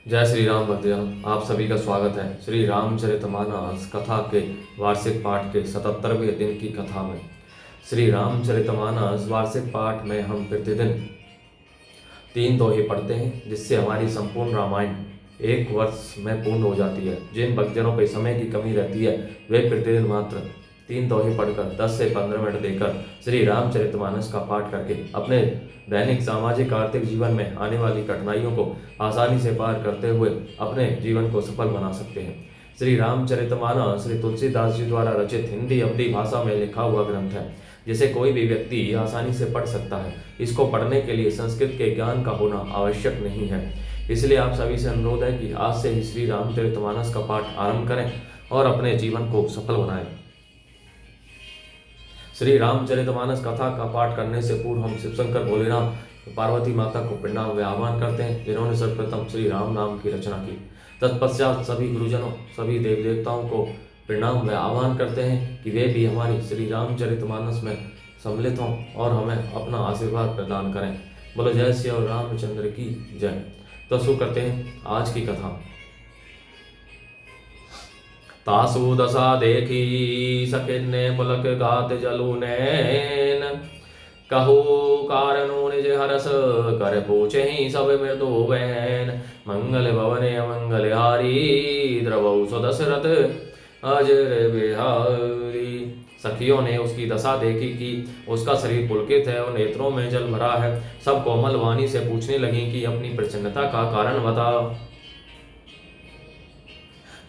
जय श्री राम भक्तजन, आप सभी का स्वागत है श्री रामचरितमानस कथा के वार्षिक पाठ के 77वें दिन की कथा में। श्री रामचरितमानस वार्षिक पाठ में हम प्रतिदिन 3 दोहे पढ़ते हैं, जिससे हमारी संपूर्ण रामायण 1 वर्ष में पूर्ण हो जाती है। जिन भक्तजनों पर समय की कमी रहती है वे प्रतिदिन मात्र 3 दोहे पढ़कर 10 से 15 मिनट देकर श्री रामचरितमानस का पाठ करके अपने दैनिक सामाजिक आर्थिक जीवन में आने वाली कठिनाइयों को आसानी से पार करते हुए अपने जीवन को सफल बना सकते हैं। श्री रामचरितमानस श्री तुलसीदास जी द्वारा रचित हिंदी अवधी भाषा में लिखा हुआ ग्रंथ है, जिसे कोई भी व्यक्ति आसानी से पढ़ सकता है। इसको पढ़ने के लिए संस्कृत के ज्ञान का होना आवश्यक नहीं है। इसलिए आप सभी से अनुरोध है कि आज से ही श्री रामचरितमानस का पाठ आरंभ करें और अपने जीवन को सफल बनाएं। श्री रामचरितमानस कथा का पाठ करने से पूर्व हम शिवशंकर भोलेनाथ पार्वती माता को प्रणाम व आह्वान करते हैं, जिन्होंने सर्वप्रथम श्री राम नाम की रचना की। तत्पश्चात सभी गुरुजनों, सभी देव देवताओं को प्रणाम व आह्वान करते हैं कि वे भी हमारी श्री रामचरितमानस में सम्मिलित हों और हमें अपना आशीर्वाद प्रदान करें। बोलो जय श्री रामचंद्र की जय। तो शुरू करते हैं आज की कथा। तासु दशा देखी सकिन्ने पुलक गात जलु नैन, कहु कारणु निज हरस कर पूछे ही सब मृदु बैन। मंगल भवने अमंगल हारी द्रवौ सुदशरथ अजर बिहारी। सखियों ने उसकी दशा देखी कि उसका शरीर पुलकित है और नेत्रों में जल भरा है। सब कोमल वाणी से पूछने लगी कि अपनी प्रसन्नता का कारण बता।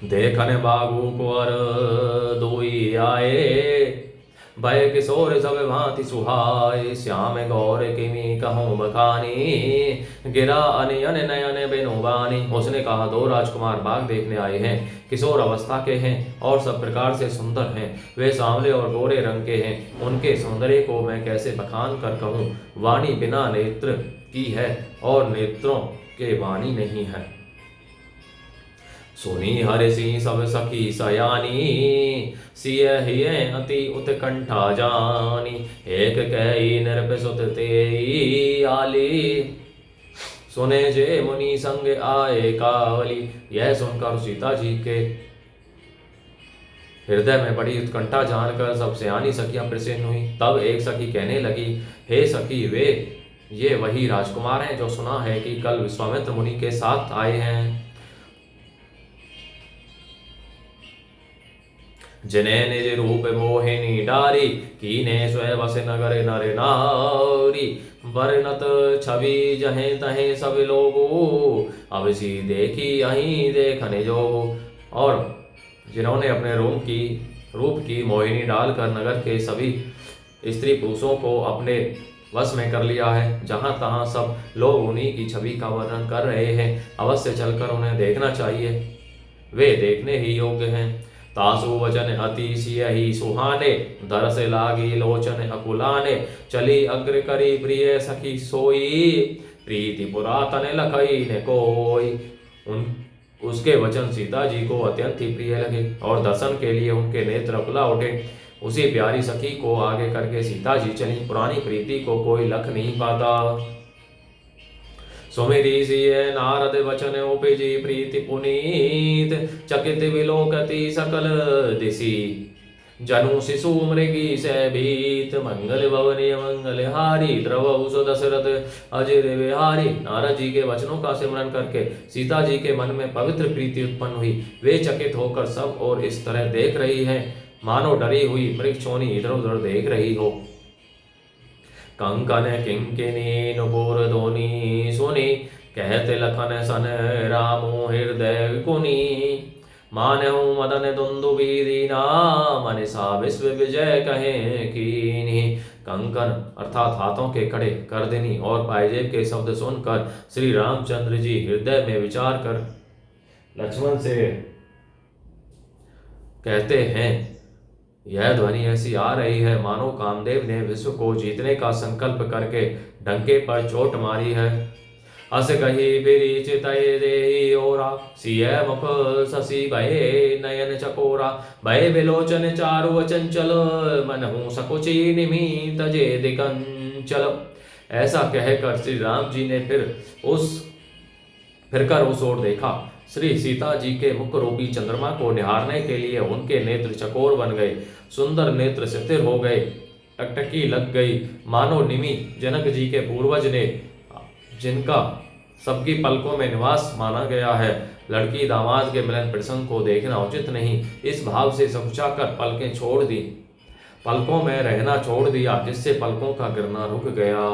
देखन बागु कुंवर दुई आए, भय किशोर सब भांति सुहाय। श्याम गौर किमी कहूँ बखानी, गिरा अनयन नयन बेनुबानी। उसने कहा, 2 राजकुमार बाग देखने आए हैं, किशोर अवस्था के हैं और सब प्रकार से सुंदर हैं। वे सांवले और गोरे रंग के हैं। उनके सौंदर्य को मैं कैसे बखान कर कहूँ। वाणी बिना नेत्र की है और नेत्रों के वाणी नहीं है। सुनी हरिषि सब सखी सयानी, सिय हिय अति उत्कंठा जानी। एक कही नृप सुत तेई आली, सुने जे मुनि संग आए कावली। यह सुनकर सीता जी के हृदय में बड़ी उत्कंठा जानकर सब सयानी सखियां प्रसन्न हुई। तब एक सखी कहने लगी, हे सखी, वे ये वही राजकुमार हैं जो सुना है कि कल विश्वामित्र मुनि के साथ आए हैं। जिन्हें निज रूप मोहिनी डारी, कीने स्वय वस नगर नर नारी। वर्णत छवि जहे तहे सब लोगो, अवसी देखी अहीं देखने जोगो। और जिन्होंने अपने रूप की मोहिनी डालकर नगर के सभी स्त्री पुरुषों को अपने वश में कर लिया है। जहां तहां सब लोग उन्हीं की छवि का वर्णन कर रहे हैं। अवश्य चलकर उन्हें देखना चाहिए, वे देखने ही योग्य हैं। तासु वचन अति सियहि सुहाने, दरस लागी लोचन अकुलाने। चली अग्र करी प्रिय सखी सोई, प्रीति पुरातन लखई ने कोई। उसके वचन सीता जी को अत्यंत ही प्रिय लगे और दर्शन के लिए उनके नेत्र अकुला उठे। उसी प्यारी सखी को आगे करके सीता जी चली। पुरानी प्रीति को कोई लख नहीं पाता। सुमिरी सिय नारद वचन उपजी प्रीति पुनीत, चकित विलोकति सकल दिशि। जनु शिशु मृगी से भीत, मंगल भवने मंगल हारी। द्रवौ सुदशरथ अजर विहारी। नारद जी के वचनों का सिमरन करके सीता जी के मन में पवित्र प्रीति उत्पन्न हुई। वे चकित होकर सब और इस तरह देख रही हैं, मानो डरी हुई मृगछोनी इधर उधर देख रही हो। कंकन किंकिनी नुपुर ध्वनि सुनी, कहते लखन सन रामो हृदय कुनी। मानहु मदन दुंदुभि दीना, मनसा विश्व विजय कहे कीनी। कंकन अर्थात हाथों के कड़े, करदिनी और पायजेब के शब्द सुनकर श्री रामचंद्र जी हृदय में विचार कर लक्ष्मण से कहते हैं, यह ध्वनि ऐसी आ रही है मानो कामदेव ने विश्व को जीतने का संकल्प करके डंके पर चोट मारी है। अस कही फिरी चितय देहि ओरा, सिय मुख शशि भये नयन चकोरा। भय विलोचन चारु चंचल, मनहु सकुची निमी तजे दिगंचल। ऐसा कहकर श्री राम जी ने फिर उस फिरकर उस ओर देखा। श्री सीता जी के मुख रूपी चंद्रमा को निहारने के लिए उनके नेत्र चकोर बन गए, सुंदर नेत्र स्थिर हो गए, टकटकी लग गई, मानो निमि जनक जी के पूर्वज ने, जिनका सबकी पलकों में निवास माना गया है। लड़की दामाद के मिलन प्रसंग को देखना उचित नहीं, इस भाव से सकुचाकर पलकें छोड़ दी, पलकों में रहना छोड़ दिया, जिससे पलकों का गिरना रुक गया।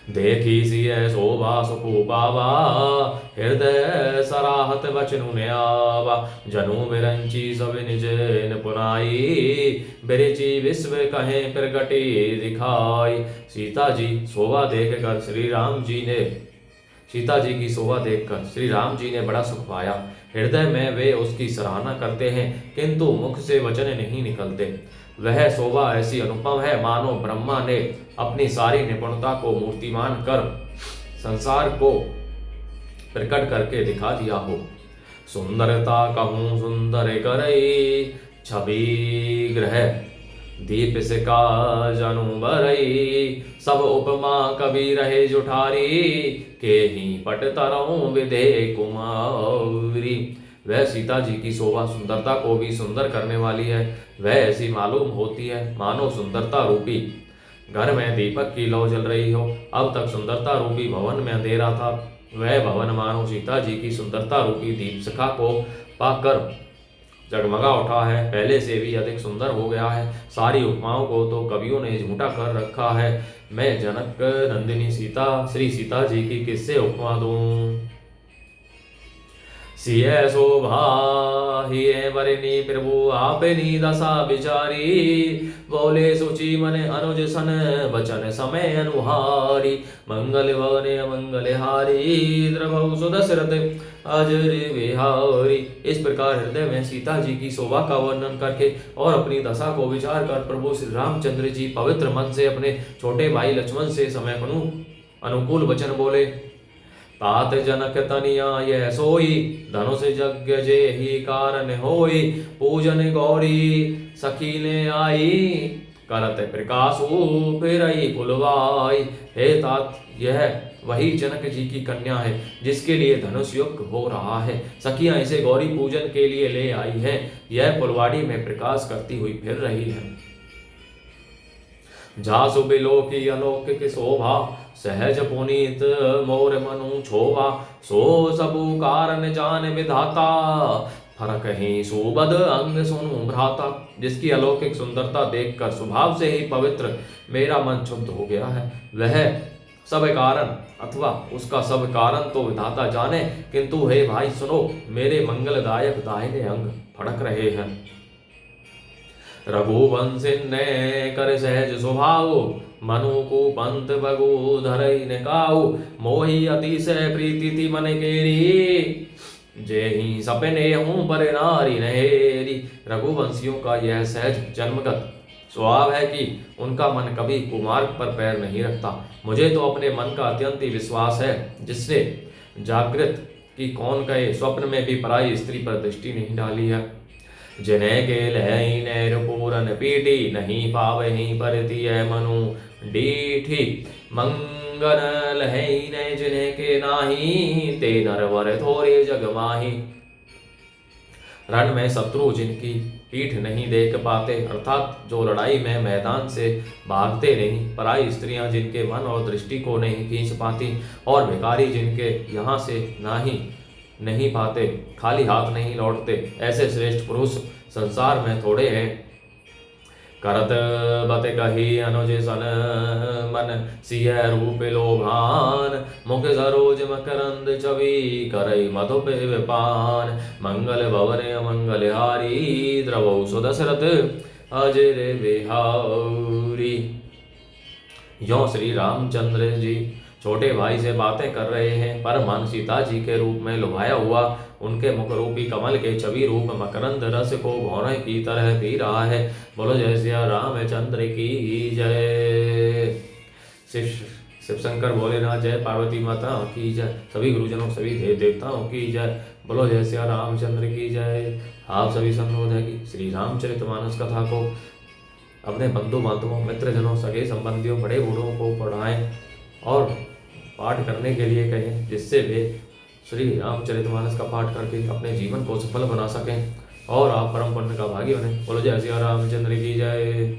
देखी सिय शोभा सुखूपावा, हृदय सराहत बचनु न्यावा, जनु बिरंची सब निज पुनाई, बिरिचि विश्व कहे प्रगटी दिखाई। सीता जी शोभा देखकर श्री राम जी ने सीता जी की शोभा देखकर श्री राम जी ने बड़ा सुख पाया। हृदय में वे उसकी सराहना करते हैं, किंतु मुख से वचन नहीं निकलते। वह शोभा ऐसी अनुपम है, मानो ब्रह्मा ने अपनी सारी निपुणता को मूर्तिमान कर संसार को प्रकट करके दिखा दिया हो। सुंदरता कहूँ सुंदर करई, छवि ग्रह दीप से का जनु बरई, सब उपमा कवि रहे जुठारी, के ही पट तरऊं विदे कुमारी। वह सीता जी की शोभा सुंदरता को भी सुंदर करने वाली है। वह ऐसी मालूम होती है मानो सुंदरता रूपी घर में दीपक की लौ जल रही हो। अब तक सुंदरता रूपी भवन में अंधेरा था, वह भवन मानो सीता जी की सुंदरता रूपी दीप शिखा को पाकर जगमगा उठा है, पहले से भी अधिक सुंदर हो गया है। सारी उपमाओं को तो कवियों ने झूठा कर रखा है। मैं जनक नंदिनी सीता श्री सीता जी की किससे उपमा दूं। सिय शोभा हिये वरनी प्रभु आपनी दशा विचारी, बोले सुचि मन अनुज सन वचन समय अनुहारी, मंगल भवन अमंगल हारी, द्रभौ सुदशरथ अजर विहारी। इस प्रकार हृदय में सीता जी की शोभा का वर्णन करके और अपनी दशा को विचार कर प्रभु श्री रामचंद्र जी पवित्र मन से अपने छोटे भाई लक्ष्मण से समय अनुकूल वचन बोले। तात जनक तनिया यह सोई, धनुष यज्ञ जे ही कारण होई, पूजन गौरी सखी ने आई, करत प्रकाशु फिरई पुलवाई। हे तात, यह वही जनक जी की कन्या है जिसके लिए धनुष युग हो रहा है। सखियां इसे गौरी पूजन के लिए ले आई है। यह फुलवाड़ी में प्रकाश करती हुई फिर रही है। जासु बिलोकी अलौकिक शोभा, सहज पुनीत मोर मनु छोभा, सो सबु कारण जान विधाता, फरक ही सुबद अंग सुनु भ्राता। जिसकी अलौकिक सुंदरता देखकर स्वभाव से ही पवित्र मेरा मन क्षुब्ध हो गया है। वह सब कारण अथवा उसका सब कारण तो विधाता जाने, किंतु हे भाई सुनो, मेरे मंगलदायक दाहिने अंग फड़क रहे हैं। रघुवंश ने कर सहज स्वभाव, मनु को पंत बगु धरई ने काऊ, मोही अतिशय प्रीति थी मन केरी, जे ही सपने हूँ पर नारी नहेरी। रघुवंशियों का यह सहज जन्मगत स्वभाव है कि उनका मन कभी कुमार्ग पर पैर नहीं रखता। मुझे तो अपने मन का अत्यंत ही विश्वास है, जिससे जागृत कि कौन कहे स्वप्न में भी पराई स्त्री पर दृष्टि नहीं डाली है। जिन्हें के लहई नैर पूरन पीटी, नहीं पावही परती मनु डीठी, मंगन लहई ने जिन्हें के नाही, ते नरवर थोरे जग माही। रण में शत्रु जिनकी पीठ नहीं देख पाते, अर्थात जो लड़ाई में मैदान से भागते नहीं, पराई स्त्रियां जिनके मन और दृष्टि को नहीं खींच पाती, और भिखारी जिनके यहाँ से नहीं पाते, खाली हाथ नहीं लौटते, ऐसे श्रेष्ठ पुरुष संसार में थोड़े हैं। करत बत कही अनुज सन मन, सिय रूप लोभान, मुख सरोज मकरंद छवि, करई मधुप विपान, मंगल भवन अमंगल हारी, द्रवौ सुदशरथ अजर बिहारी। यों श्री रामचंद्र जी छोटे भाई से बातें कर रहे हैं, पर मन सीता जी के रूप में लुभाया हुआ उनके मुख रूपी कमल के छवि रूप मकरंद रस को भौरे की तरह पी रहा है। बोलो जय सिया रामचंद्र की जय। शिव शंकर भोलेनाथ जय, पार्वती माता की जय, सभी गुरुजनों सभी देव देवताओं की जय। बोलो जय सिया रामचंद्र की जय। आप सभी संगरोध है कि श्री रामचरितमानस कथा को अपने बंधु बांधवों, मित्रजनों, सगे संबंधियों, बड़े बूढ़ों को पढ़ाएं और पाठ करने के लिए कहें, जिससे वे श्री रामचरितमानस का पाठ करके अपने जीवन को सफल बना सकें और आप परम पुण्य का भागी बने। बोलो जय सिया रामचंद्र की जय।